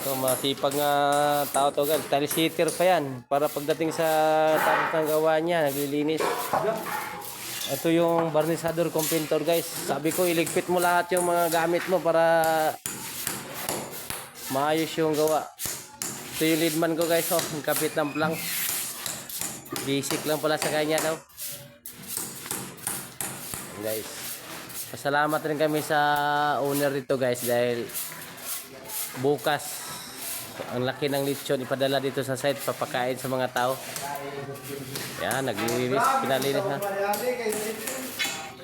So, masipag nga tao to guys. Tile sitter pa yan. Para pagdating sa tapos ng gawa niya, naglilinis. Ito yung barnisador kong pintor guys. Sabi ko iligpit mo lahat yung mga gamit mo para maayos yung gawa. Ito yung leadman ko guys. Oh, yung kapit ng plank. Basic lang pala sa kanya daw. Guys. Pasalamat rin kami sa owner dito guys dahil bukas ang laki ng lechon ipadala dito sa site papakain sa mga tao. Yan, naglilinis, pinalinis ha.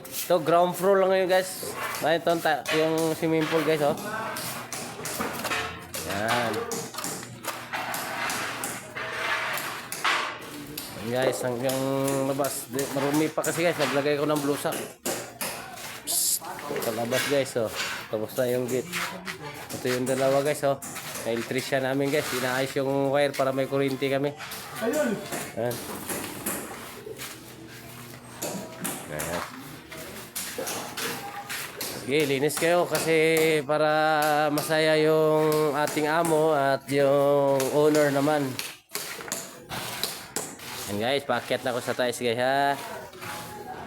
Ito, ground floor lang ngayon guys. Ito yung swimming pool guys oh. Yan. Yan guys, hanggang labas. Marumi pa kasi guys, naglagay ko ng blusa. Sa labas guys oh. Tapos na yung gate. Ito yung dalawa guys oh. Na electrician namin guys, inaayos yung wire para may kuryente kami. Ayun. Ayan. Ayan. Sige, linis kayo kasi para masaya yung ating amo at yung owner naman. Ayan guys, paakyat na ako sa taas guys ha.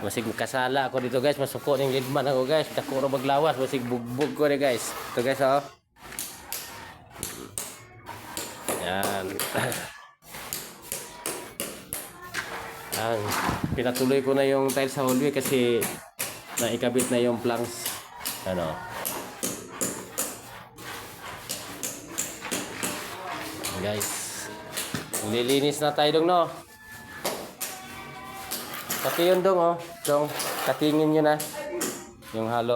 Masig kasala ako dito guys, masuko ng leadman ako guys. Dako na maglawas, masig bugbog ko na guys. Ito guys oh. Yan. Yan. Pinatuloy ko na yung tiles sa hallway kasi naikabit na yung planks. Ano. Guys. Lilinis na tayo dong no. Pati yun dong oh. Dong, katingin nyo na. Yung halo.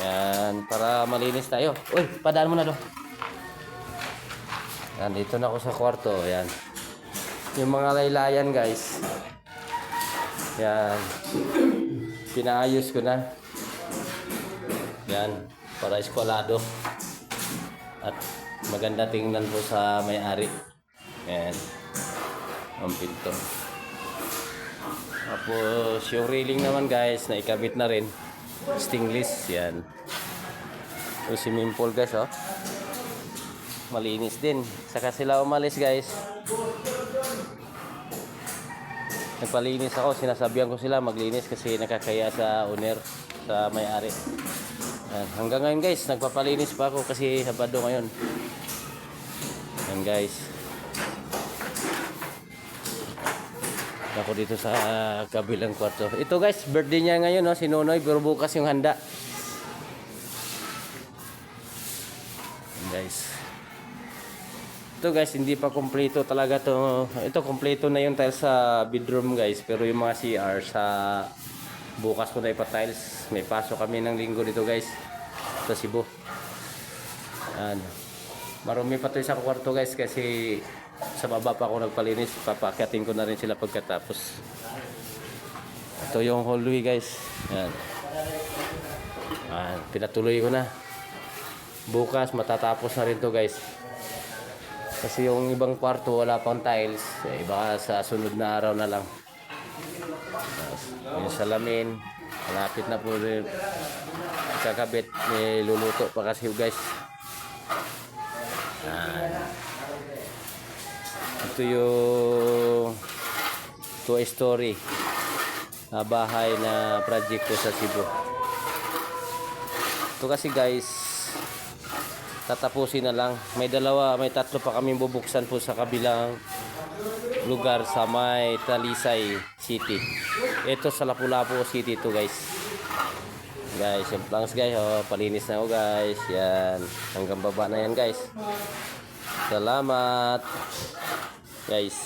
Yan. Para malinis tayo. Uy, padaan mo na dong. Yan, dito na ako sa kwarto. Yan. Yung mga laylayan guys. Yan. Pinaayos ko na. Yan. Para eskwalado. At maganda tingnan po sa may-ari. Yan. Ang pinto. Tapos yung railing naman guys, na ikabit na rin. Stainless. Yan. Yung swimming pool guys oh. Malinis din. Saka sila umalis guys. Nagpalinis ako. Sinasabihan ko sila maglinis kasi nakakaya sa owner, sa may-ari. Hanggang ngayon guys, nagpapalinis pa ako kasi Sabado ngayon. Yan guys. Ako dito sa kabilang kwarto. Ito guys, birthday niya ngayon no, si Nonoy, pero bukas yung handa. Yan guys. Ito guys, hindi pa kompleto talaga to. Ito kompleto na yung tiles sa bedroom guys, pero yung mga CR sa bukas ko na ipa-tiles. May pasok kami ng linggo dito guys sa Cebu. Yan. Marumi pa to sa kwarto guys kasi sa baba pa ako nagpalinis. Papakyatin ko na rin sila pagkatapos. Ito yung hallway guys. Yan. Yan. Pinatuloy ko na. Bukas matatapos na rin to guys. Kasi yung ibang kwarto wala pang tiles. Baka sa sunod na araw na lang. Yung salamin. Malapit na po rin. Kakabit. Luluto pa kasi guys. Ito yung 2-story na bahay na project ko sa Cebu. Ito kasi guys, tatapusin na lang. May tatlo pa kaming bubuksan po sa kabilang lugar sa may Talisay City. Ito sa Lapu-Lapu City to guys. Guys, yung planks guys, oh, palinis na ako guys. Yan, hanggang baba na yan guys. Salamat guys.